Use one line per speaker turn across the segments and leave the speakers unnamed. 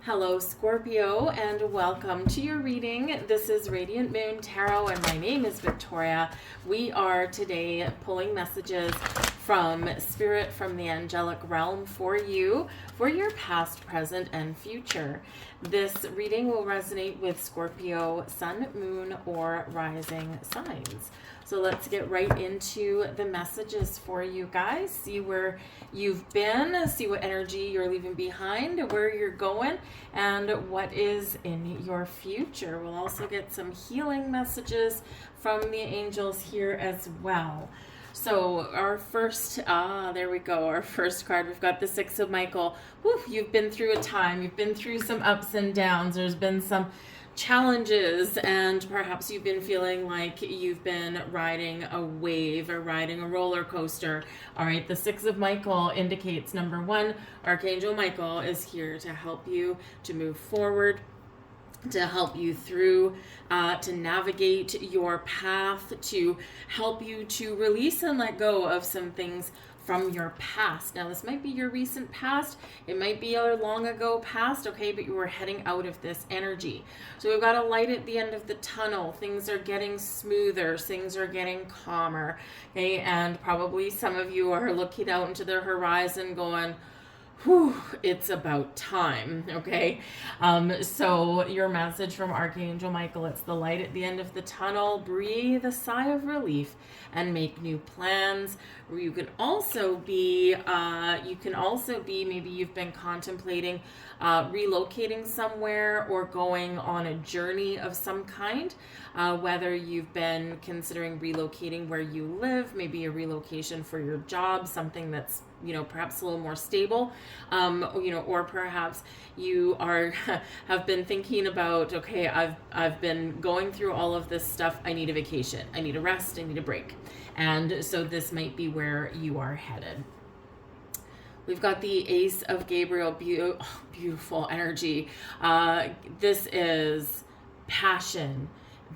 Hello, Scorpio, and welcome to your reading. This is Radiant Moon Tarot, and my name is Victoria. We are today pulling messages from Spirit, from the angelic realm for you, for your past, present, and future. This reading will resonate with Scorpio, Sun, Moon, or Rising signs. So let's get right into the messages for you guys. See where you've been, see what energy you're leaving behind, where you're going, and what is in your future. We'll also get some healing messages from the angels here as well. So our first, there we go, our first card, we've got the Six of Michael. Whew, you've been through a time, you've been through some ups and downs, there's been some challenges, and perhaps you've been feeling like you've been riding a wave or riding a roller coaster. All right, the Six of Michael indicates, number one, Archangel Michael is here to help you to move forward, to help you through, to navigate your path, to help you to release and let go of some things from your past. Now, this might be your recent past. It might be a long ago past, okay, but you were heading out of this energy. So we've got a light at the end of the tunnel. Things are getting smoother. Things are getting calmer, okay? And probably some of you are looking out into the horizon going, whew, it's about time, okay? So your message from Archangel Michael, it's the light at the end of the tunnel. Breathe a sigh of relief and make new plans. You can also be, maybe you've been contemplating relocating somewhere or going on a journey of some kind, whether you've been considering relocating where you live, maybe a relocation for your job, something that's, perhaps a little more stable, or perhaps you have been thinking about, okay, I've been going through all of this stuff. I need a vacation. I need a rest. I need a break. And so this might be where you are headed. We've got the Ace of Gabriel, beautiful energy. This is passion.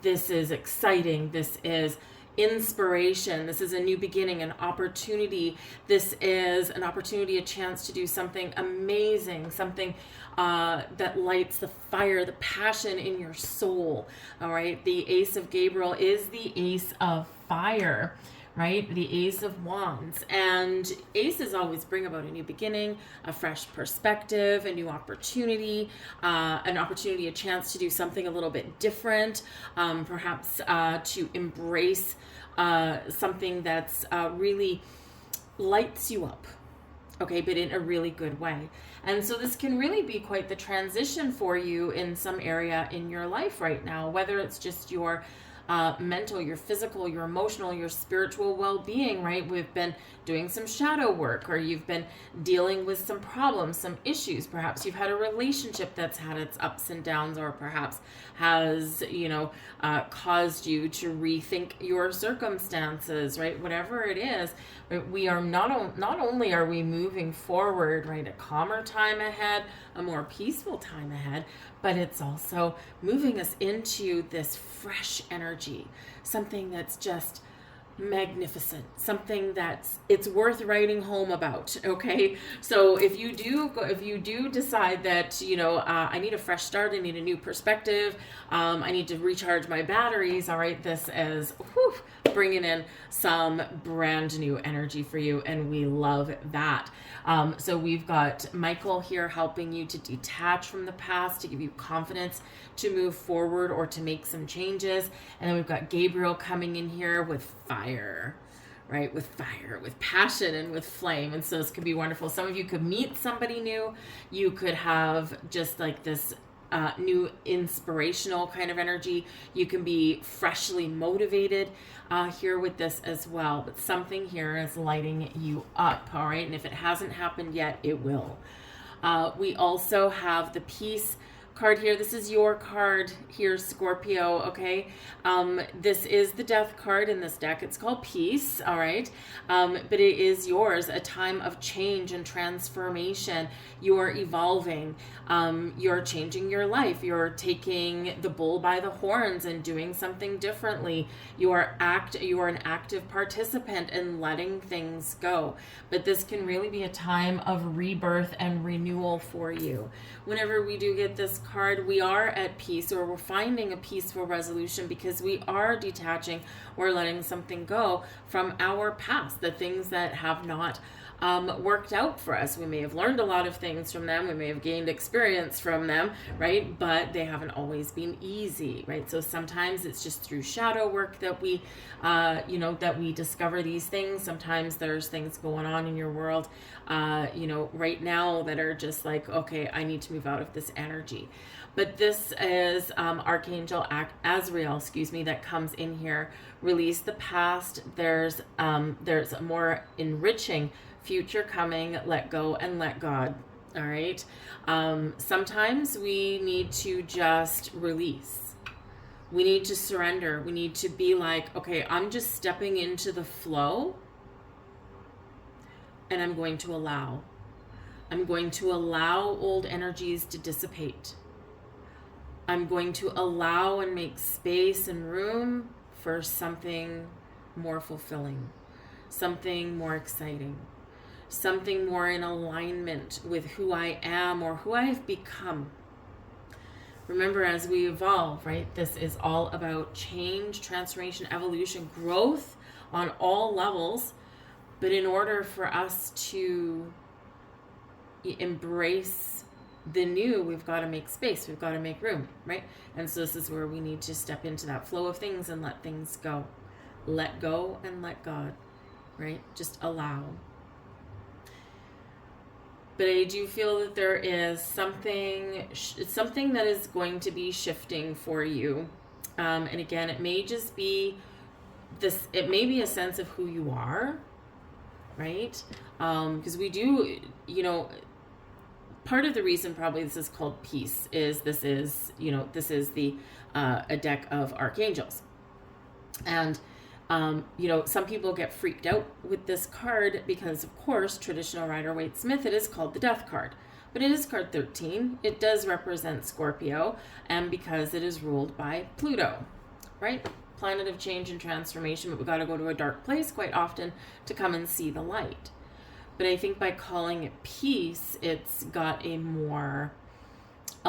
This is exciting. This is inspiration. This is a new beginning, an opportunity. This is an opportunity, a chance to do something amazing, something that lights the fire, the passion in your soul. All right. The Ace of Gabriel is the Ace of Fire, right? The Ace of Wands. And aces always bring about a new beginning, a fresh perspective, a new opportunity, a chance to do something a little bit different, perhaps to embrace something that's really lights you up, okay, but in a really good way. And so this can really be quite the transition for you in some area in your life right now, whether it's just your mental, your physical, your emotional, your spiritual well-being, right? We've been doing some shadow work, or you've been dealing with some problems, some issues. Perhaps you've had a relationship that's had its ups and downs, or perhaps has, caused you to rethink your circumstances, right? Whatever it is, we are not only are we moving forward, right? A calmer time ahead, a more peaceful time ahead, but it's also moving us into this fresh energy, something that's just magnificent, something that's it's worth writing home about. Okay, so if you do decide that I need a fresh start, I need a new perspective, I need to recharge my batteries, all right, this is bringing in some brand new energy for you, and we love that. So we've got Michael here helping you to detach from the past, to give you confidence to move forward or to make some changes. And then we've got Gabriel coming in here with fire, right? With fire, with passion, and with flame. And so this could be wonderful. Some of you could meet somebody new. You could have just like this new inspirational kind of energy. You can be freshly motivated here with this as well. But something here is lighting you up, all right? And if it hasn't happened yet, it will. We also have the Peace card here. This is your card here, Scorpio, okay? This is the death card in this deck. It's called Peace, all right? But it is yours, a time of change and transformation. You're evolving. You're changing your life. You're taking the bull by the horns and doing something differently. You are an active participant in letting things go. But this can really be a time of rebirth and renewal for you. Whenever we do get this card, we are at peace, or we're finding a peaceful resolution because we are detaching or letting something go from our past, the things that have not worked out for us. We may have learned a lot of things from them. We may have gained experience from them, right? But they haven't always been easy, right? So sometimes it's just through shadow work that we, that we discover these things. Sometimes there's things going on in your world, right now that are just like, okay, I need to move out of this energy. But this is Archangel Azrael, that comes in here. Release the past. There's a more enriching future coming. Let go and let God. All right. Sometimes we need to just release. We need to surrender. We need to be like, okay, I'm just stepping into the flow, and I'm going to allow. I'm going to allow old energies to dissipate. I'm going to allow and make space and room for something more fulfilling, something more exciting, something more in alignment with who I am or who I've become. Remember, as we evolve, right, this is all about change, transformation, evolution, growth on all levels. But in order for us to embrace the new, we've got to make space, we've got to make room, right? And so this is where we need to step into that flow of things and let things go. Let go and let God, right? Just allow. But I do feel that there is something that is going to be shifting for you. And again, it may just be this, it may be a sense of who you are, right? Because we do, part of the reason probably this is called Peace is this is the a deck of archangels. And some people get freaked out with this card because, of course, traditional Rider-Waite-Smith, it is called the Death card. But it is card 13. It does represent Scorpio, and because it is ruled by Pluto, right? Planet of change and transformation, but we got to go to a dark place quite often to come and see the light. But I think by calling it peace, it's got a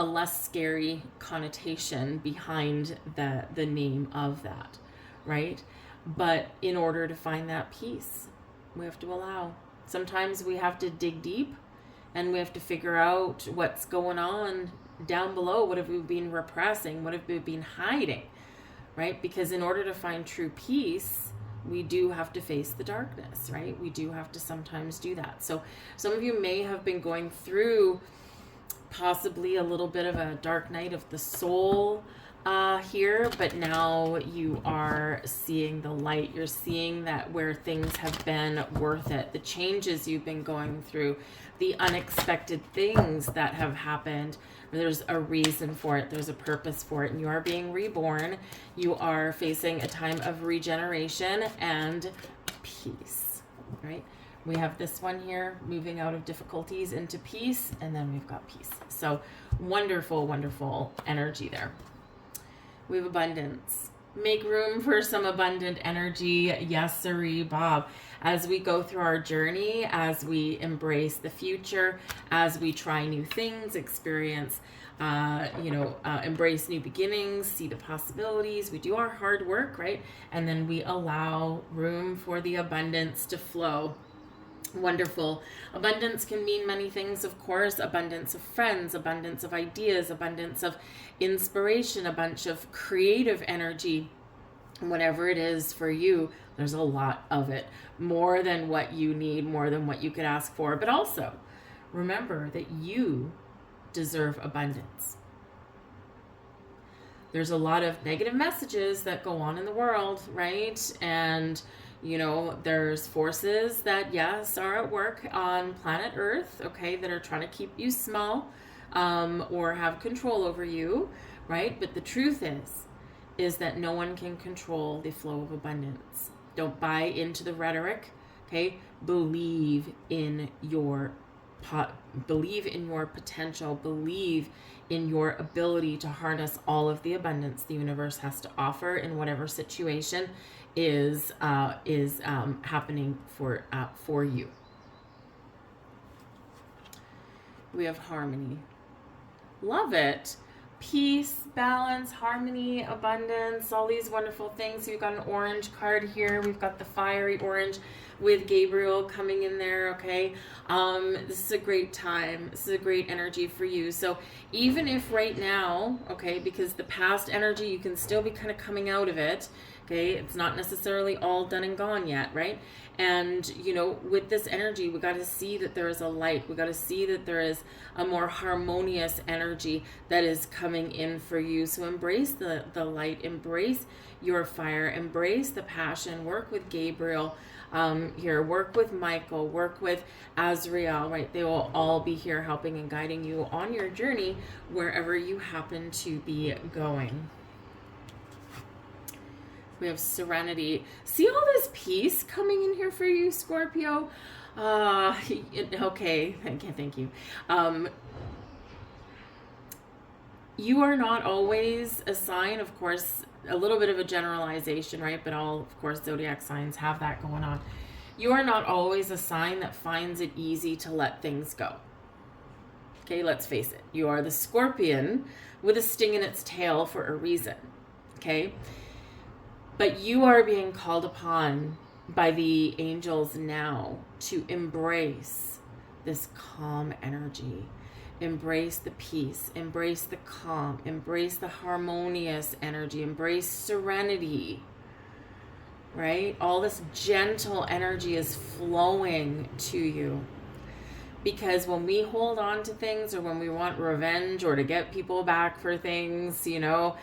less scary connotation behind the name of that, right? But in order to find that peace, we have to allow. Sometimes we have to dig deep and we have to figure out what's going on down below. What have we been repressing? What have we been hiding, right? Because in order to find true peace, we do have to face the darkness, right? We do have to sometimes do that. So some of you may have been going through possibly a little bit of a dark night of the soul here, but now you are seeing the light. You're seeing that where things have been worth it, the changes you've been going through, the unexpected things that have happened. There's a reason for it. There's a purpose for it. And you are being reborn. You are facing a time of regeneration and peace, right? We have this one here, moving out of difficulties into peace, and then we've got peace. So wonderful, wonderful energy there. We have abundance. Make room for some abundant energy. Yes, sirree, Bob. As we go through our journey, as we embrace the future, as we try new things, experience, embrace new beginnings, see the possibilities. We do our hard work, right? And then we allow room for the abundance to flow. Wonderful. Abundance can mean many things, of course. Abundance of friends, abundance of ideas, abundance of inspiration, a bunch of creative energy. Whatever it is for you, there's a lot of it. More than what you need, more than what you could ask for. But also, remember that you deserve abundance. There's a lot of negative messages that go on in the world, right? And there's forces that, yes, are at work on planet Earth, okay, that are trying to keep you small, or have control over you, right? But the truth is that no one can control the flow of abundance. Don't buy into the rhetoric, okay? Believe in your potential, believe in your ability to harness all of the abundance the universe has to offer in whatever situation is happening for you. We have harmony. Love it. Peace, balance, harmony, abundance, all these wonderful things. So we've got an orange card here. We've got the fiery orange with Gabriel coming in there, okay? This is a great time. This is a great energy for you. So even if right now, okay, because the past energy, you can still be kind of coming out of it, okay? It's not necessarily all done and gone yet, right? And, you know, with this energy, we got to see that there is a light. We got to see that there is a more harmonious energy that is coming in for you. So embrace the light, embrace your fire, embrace the passion, work with Gabriel here, work with Michael, work with Azrael, right? They will all be here helping and guiding you on your journey wherever you happen to be going. We have serenity. See all this peace coming in here for you, Scorpio? Okay, thank you. You are not always a sign, of course, a little bit of a generalization, right? But all, of course, zodiac signs have that going on. You are not always a sign that finds it easy to let things go. Okay, let's face it. You are the scorpion with a sting in its tail for a reason, okay? But you are being called upon by the angels now to embrace this calm energy. Embrace the peace, embrace the calm, embrace the harmonious energy, embrace serenity, right? All this gentle energy is flowing to you. Because when we hold on to things, or when we want revenge or to get people back for things, you know,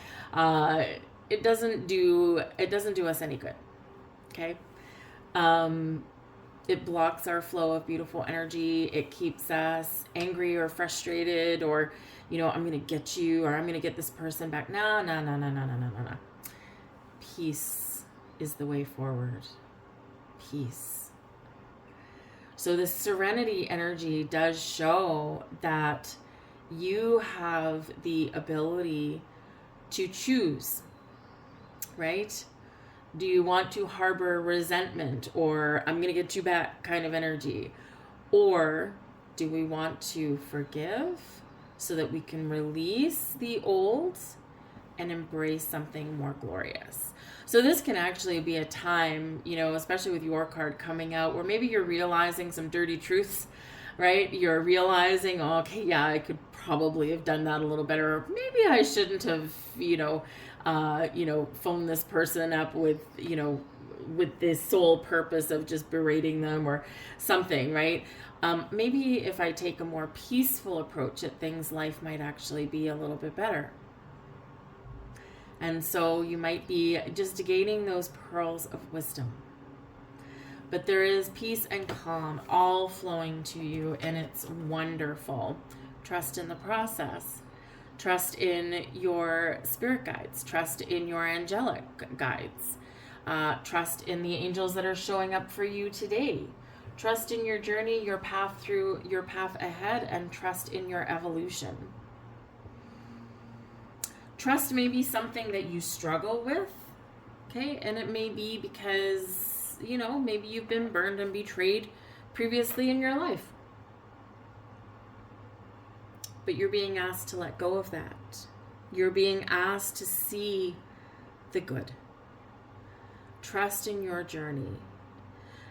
it doesn't do us any good. Okay? It blocks our flow of beautiful energy. It keeps us angry or frustrated, or, you know, I'm going to get you, or I'm going to get this person back. No. Peace is the way forward. Peace. So this serenity energy does show that you have the ability to choose, right? Do you want to harbor resentment, or I'm going to get you back kind of energy? Or do we want to forgive so that we can release the old and embrace something more glorious? So this can actually be a time, you know, especially with your card coming out, where maybe you're realizing some dirty truths, right? You're realizing, oh, okay, yeah, I could probably have done that a little better. Or maybe I shouldn't have, phoned this person up with the sole purpose of just berating them or something, right? Maybe if I take a more peaceful approach at things, life might actually be a little bit better. And so you might be just gaining those pearls of wisdom. But there is peace and calm all flowing to you, and it's wonderful. Trust in the process. Trust in your spirit guides. Trust in your angelic guides. Trust in the angels that are showing up for you today. Trust in your journey, your path through, your path ahead, and trust in your evolution. Trust may be something that you struggle with, okay? And it may be because, you know, maybe you've been burned and betrayed previously in your life. But you're being asked to let go of that. You're being asked to see the good. Trust in your journey.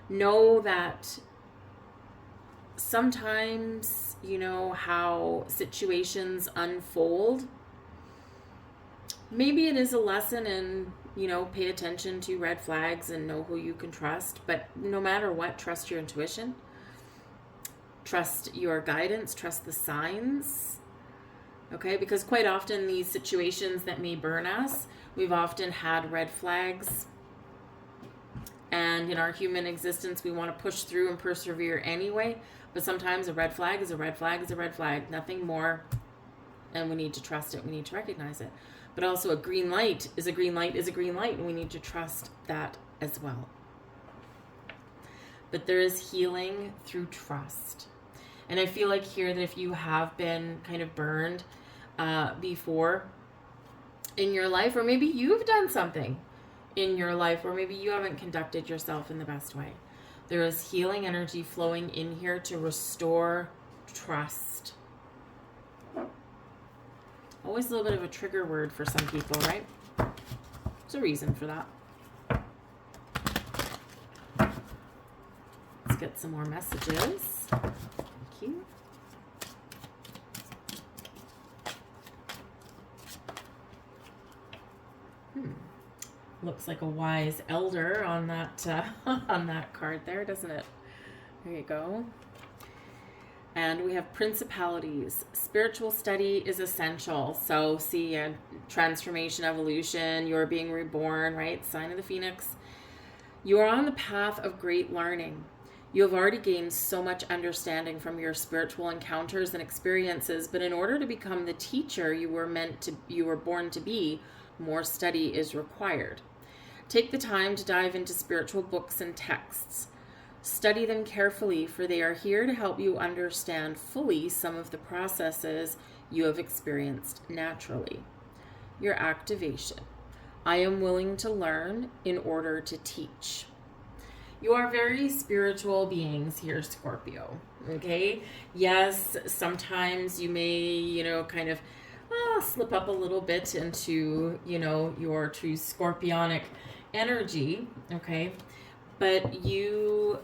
Know that sometimes, you know, how situations unfold, maybe it is a lesson in, you know, pay attention to red flags and know who you can trust. But no matter what, trust your intuition. Trust your guidance. Trust the signs. Okay? Because quite often these situations that may burn us, we've often had red flags. And in our human existence, we want to push through and persevere anyway. But sometimes a red flag is a red flag is a red flag. Nothing more, and we need to trust it. We need to recognize it. But also a green light is a green light is a green light, and we need to trust that as well. But there is healing through trust. And I feel like here that if you have been kind of burned before in your life, or maybe you've done something in your life, or maybe you haven't conducted yourself in the best way, there is healing energy flowing in here to restore trust. Always a little bit of a trigger word for some people, right? There's a reason for that. Let's get some more messages. Thank you. Looks like a wise elder on that on that card there, doesn't it? There you go. And we have principalities. Spiritual study is essential. So see, transformation, evolution, you're being reborn, right? Sign of the Phoenix. You are on the path of great learning. You have already gained so much understanding from your spiritual encounters and experiences, but in order to become the teacher you were born to be, more study is required. Take the time to dive into spiritual books and texts. Study them carefully, for they are here to help you understand fully some of the processes you have experienced naturally. Your activation. I am willing to learn in order to teach. You are very spiritual beings here, Scorpio. Okay? Yes, sometimes you may, kind of slip up a little bit into, your true scorpionic energy. Okay? But you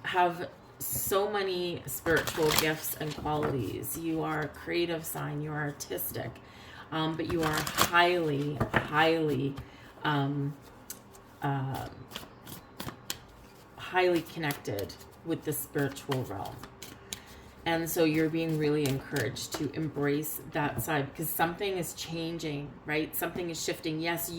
have so many spiritual gifts and qualities. You are a creative sign. You are artistic. But you are highly, highly connected with the spiritual realm. And so you're being really encouraged to embrace that side, because something is changing, right? Something is shifting. Yes,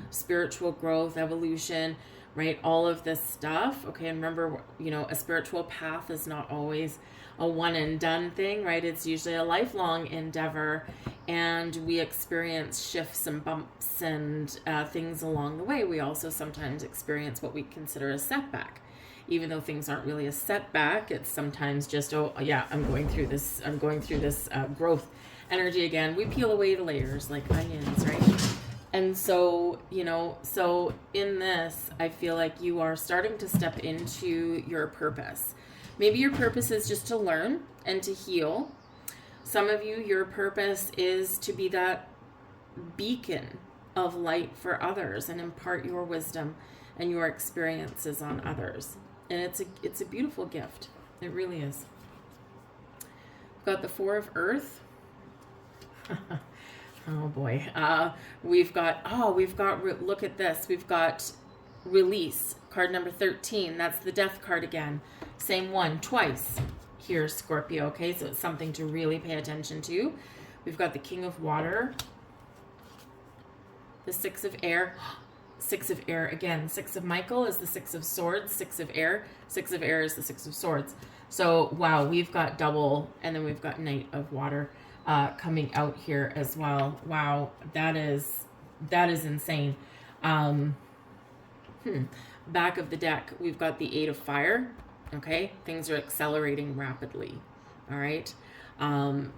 spiritual growth, evolution, right? All of this stuff. Okay. And remember, a spiritual path is not always a one and done thing, right? It's usually a lifelong endeavor, and we experience shifts and bumps and things along the way. We also sometimes experience what we consider a setback. Even though things aren't really a setback, it's sometimes just, oh yeah, I'm going through this growth energy again. We peel away the layers like onions, right? And so, so in this, I feel like you are starting to step into your purpose. Maybe your purpose is just to learn and to heal. Some of you, your purpose is to be that beacon of light for others and impart your wisdom and your experiences on others. And it's a beautiful gift. It really is. We've got the Four of Earth. Oh boy. We've got, look at this. We've got Release, card number 13. That's the Death card again. Same one, twice here, Scorpio. Okay, so it's something to really pay attention to. We've got the King of Water, the Six of Air, Six of Air again. Six of Michael is the Six of Swords, Six of Air. Six of Air is the Six of Swords. So, wow, we've got double, and then we've got Knight of Water coming out here as well. Wow, that is insane. Back of the deck, we've got the Eight of Fire. Okay, things are accelerating rapidly. All right,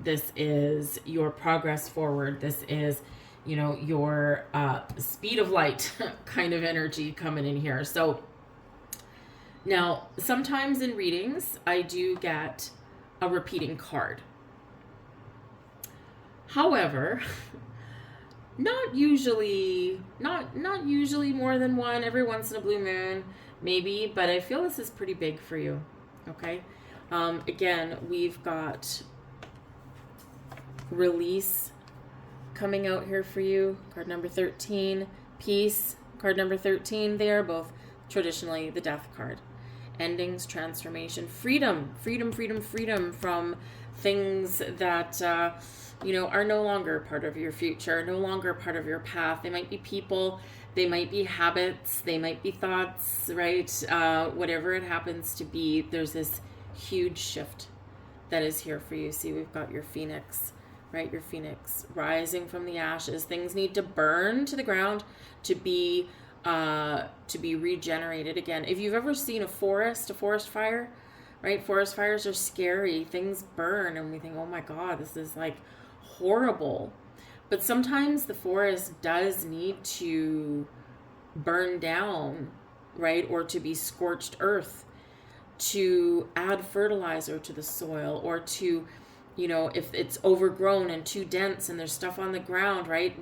this is your progress forward. This is, your speed of light kind of energy coming in here. So now, sometimes in readings, I do get a repeating card. However, not usually more than one. Every once in a blue moon, maybe, but I feel this is pretty big for you. Okay. Again, we've got Release coming out here for you. Card number 13. Peace, card number 13. They are both traditionally the Death card. Endings, transformation, freedom from things that are no longer part of your future, no longer part of your path. They might be people, they might be habits, they might be thoughts, right? Whatever it happens to be, there's this huge shift that is here for you. See, we've got your Phoenix right? Your phoenix rising from the ashes. Things need to burn to the ground to be regenerated again. If you've ever seen a forest fire, right? Forest fires are scary. Things burn and we think, oh my God, this is like horrible. But sometimes the forest does need to burn down, right? Or to be scorched earth, to add fertilizer to the soil, or to, if it's overgrown and too dense and there's stuff on the ground, right?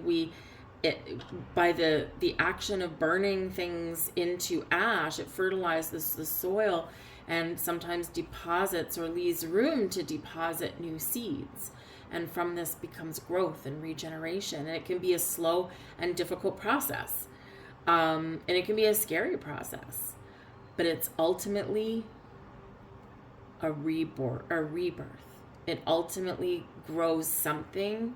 By the action of burning things into ash, it fertilizes the soil and sometimes deposits or leaves room to deposit new seeds. And from this becomes growth and regeneration. And it can be a slow and difficult process. And it can be a scary process. But it's ultimately a rebirth. It ultimately grows something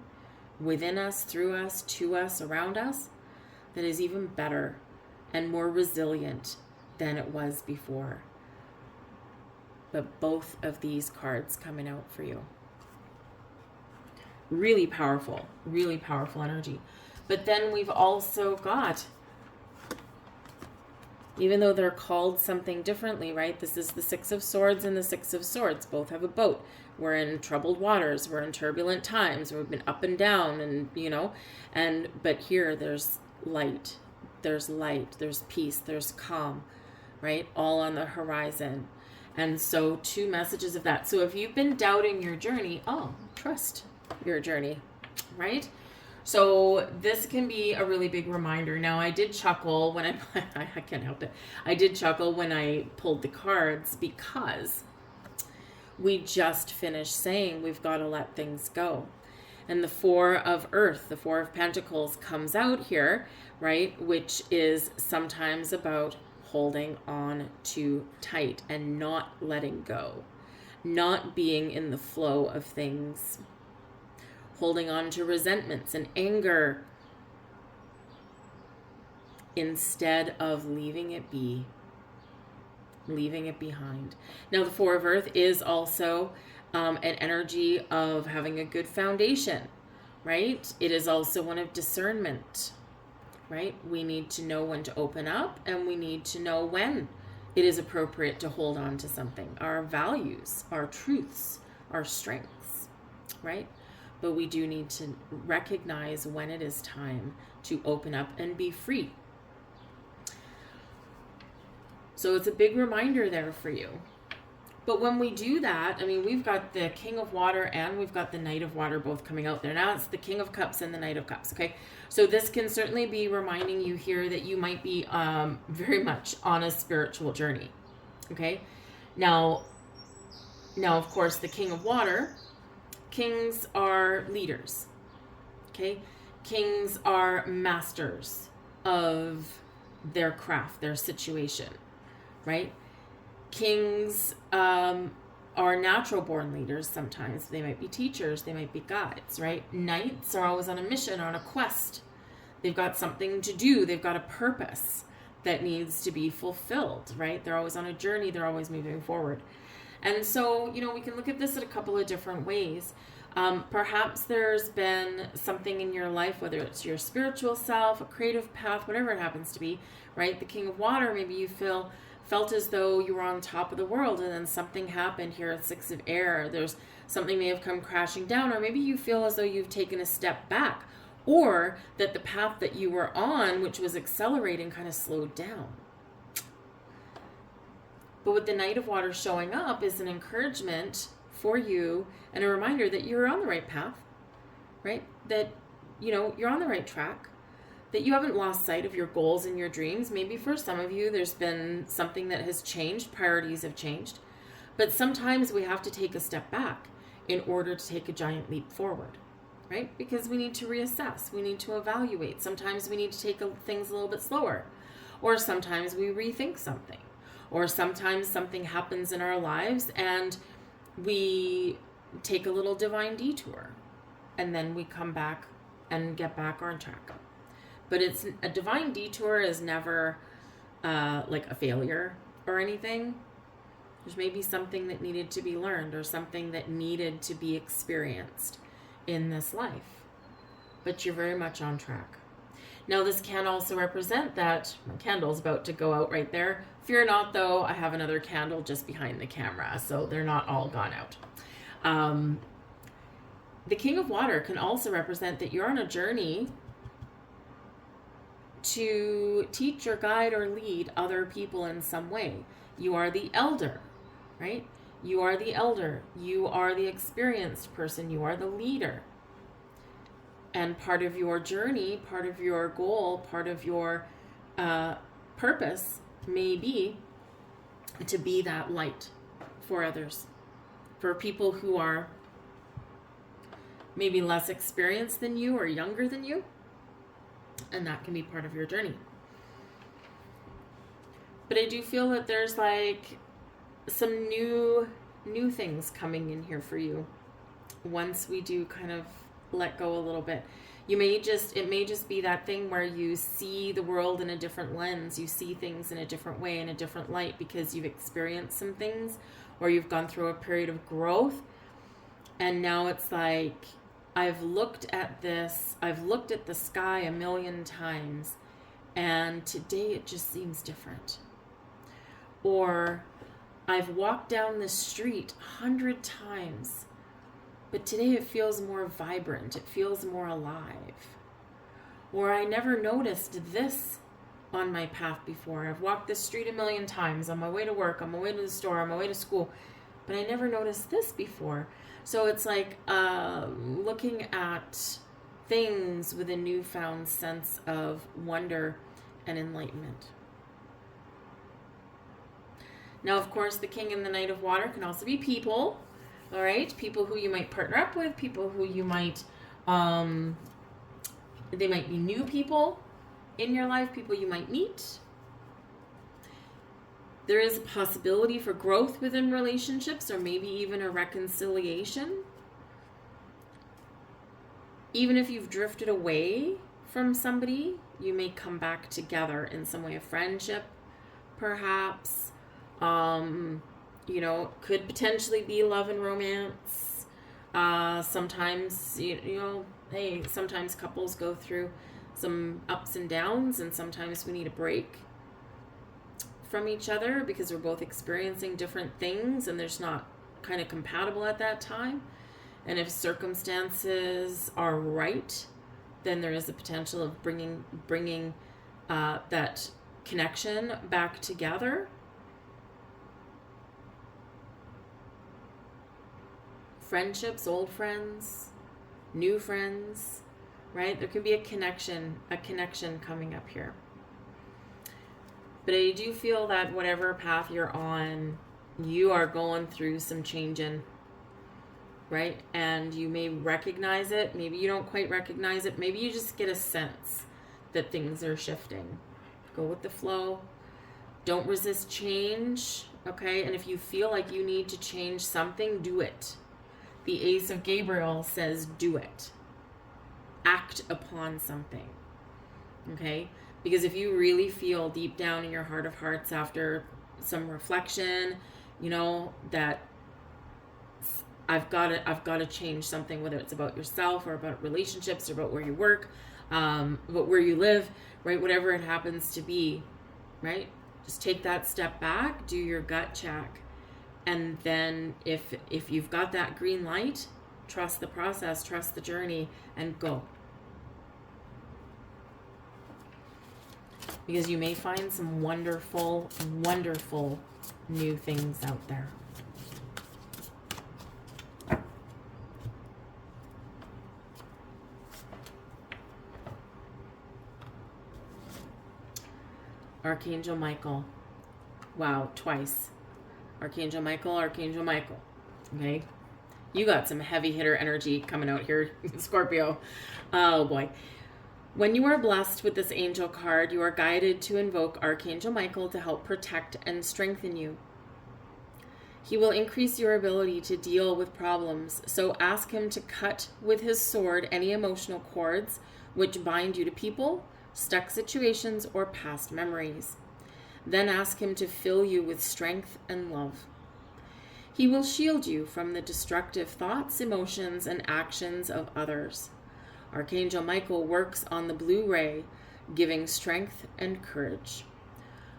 within us, through us, to us, around us, that is even better and more resilient than it was before. But both of these cards coming out for you. Really powerful energy. But then we've also got, even though they're called something differently, right? This is the Six of Swords and the Six of Swords. Both have a boat. We're in troubled waters. We're in turbulent times. We've been up and down and, but here there's light. There's light. There's peace. There's calm, right? All on the horizon. And so 2 messages of that. So if you've been doubting your journey, trust your journey, right? So this can be a really big reminder. Now, I did chuckle when I can't help it. I did chuckle when I pulled the cards because we just finished saying we've got to let things go. And the Four of Earth, the Four of Pentacles comes out here, right? Which is sometimes about holding on too tight and not letting go, not being in the flow of things, holding on to resentments and anger instead of leaving it be, leaving it behind. Now, the Four of Earth is also an energy of having a good foundation, right? It is also one of discernment, right? We need to know when to open up, and we need to know when it is appropriate to hold on to something, our values, our truths, our strengths, right? But we do need to recognize when it is time to open up and be free. So it's a big reminder there for you. But when we do that, I mean, we've got the King of Water and we've got the Knight of Water both coming out there. Now it's the King of Cups and the Knight of Cups, okay? So this can certainly be reminding you here that you might be very much on a spiritual journey, okay? Now, of course, the King of Water, kings are leaders, okay? Kings are masters of their craft, their situation, right? Kings are natural born leaders sometimes. They might be teachers, they might be guides, right? Knights are always on a mission, on a quest. They've got something to do, they've got a purpose that needs to be fulfilled, right? They're always on a journey, they're always moving forward. And so, we can look at this in a couple of different ways. Perhaps there's been something in your life, whether it's your spiritual self, a creative path, whatever it happens to be, right? The King of Water, maybe you felt as though you were on top of the world and then something happened here at Six of Air. There's something may have come crashing down, or maybe you feel as though you've taken a step back, or that the path that you were on, which was accelerating, kind of slowed down. But with the Knight of Water showing up is an encouragement for you and a reminder that you're on the right path, right? That, you're on the right track, that you haven't lost sight of your goals and your dreams. Maybe for some of you, there's been something that has changed, priorities have changed, but sometimes we have to take a step back in order to take a giant leap forward, right? Because we need to reassess, we need to evaluate. Sometimes we need to take things a little bit slower, or sometimes we rethink something. Or sometimes something happens in our lives and we take a little divine detour and then we come back and get back on track. But a divine detour is never like a failure or anything. There's maybe something that needed to be learned or something that needed to be experienced in this life, but you're very much on track. Now, this can also represent that my candle's about to go out right there. Fear not, though, I have another candle just behind the camera, so they're not all gone out. The King of Water can also represent that you're on a journey to teach or guide or lead other people in some way. You are the elder, right? You are the elder. You are the experienced person. You are the leader. And part of your journey, part of your goal, part of your purpose may be to be that light for others, for people who are maybe less experienced than you or younger than you. And that can be part of your journey. But I do feel that there's like some new things coming in here for you once we do kind of let go a little bit. It may just be that thing where you see the world in a different lens. You see things in a different way, in a different light, because you've experienced some things or you've gone through a period of growth. And now it's like, I've looked at this, I've looked at the sky a million times, and today it just seems different. Or I've walked down the street 100 times, but today it feels more vibrant, it feels more alive. Or I never noticed this on my path before. I've walked this street a million times on my way to work, on my way to the store, on my way to school, but I never noticed this before. So it's like looking at things with a newfound sense of wonder and enlightenment. Now, of course, the King and the Knight of Water can also be people, all right? People who you might partner up with, people who you might, they might be new people in your life, people you might meet. There is a possibility for growth within relationships, or maybe even a reconciliation. Even if you've drifted away from somebody, you may come back together in some way of friendship, perhaps. Could potentially be love and romance. Sometimes, sometimes couples go through some ups and downs, and sometimes we need a break from each other because we're both experiencing different things and there's not kind of compatible at that time. And if circumstances are right, then there is a potential of bringing that connection back together. Friendships, old friends, new friends, right? There can be a connection coming up here. But I do feel that whatever path you're on, you are going through some changing, right? And you may recognize it. Maybe you don't quite recognize it. Maybe you just get a sense that things are shifting. Go with the flow. Don't resist change, okay? And if you feel like you need to change something, do it. The Ace of Gabriel says do it. Act upon something, okay? Because if you really feel deep down in your heart of hearts after some reflection, that I've got to change something, whether it's about yourself or about relationships or about where you work, about where you live, right? Whatever it happens to be, right? Just take that step back, do your gut check. And then if you've got that green light, trust the process, trust the journey, and go. Because you may find some wonderful, wonderful new things out there. Archangel Michael. Wow, twice. Archangel Michael. Okay. You got some heavy hitter energy coming out here, Scorpio. Oh boy. When you are blessed with this angel card, you are guided to invoke Archangel Michael to help protect and strengthen you. He will increase your ability to deal with problems, so ask him to cut with his sword any emotional cords which bind you to people, stuck situations, or past memories. Then ask him to fill you with strength and love. He will shield you from the destructive thoughts, emotions, and actions of others. Archangel Michael works on the blue ray, giving strength and courage.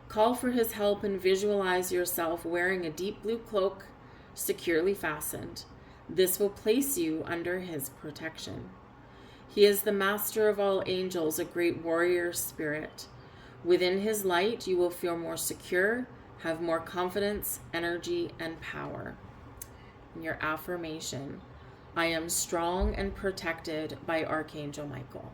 Call for his help and visualize yourself wearing a deep blue cloak, securely fastened. This will place you under his protection. He is the master of all angels, a great warrior spirit. Within his light, you will feel more secure, have more confidence, energy, and power. And your affirmation: I am strong and protected by Archangel Michael.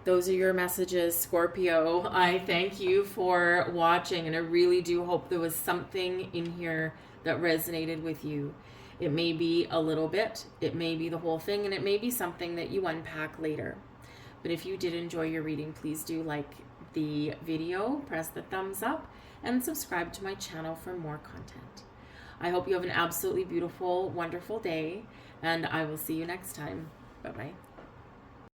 Those are your messages, Scorpio. I thank you for watching, and I really do hope there was something in here that resonated with you. It may be a little bit, it may be the whole thing, and it may be something that you unpack later. But if you did enjoy your reading, please do like the video, press the thumbs up, and subscribe to my channel for more content. I hope you have an absolutely beautiful, wonderful day, and I will see you next time. Bye-bye.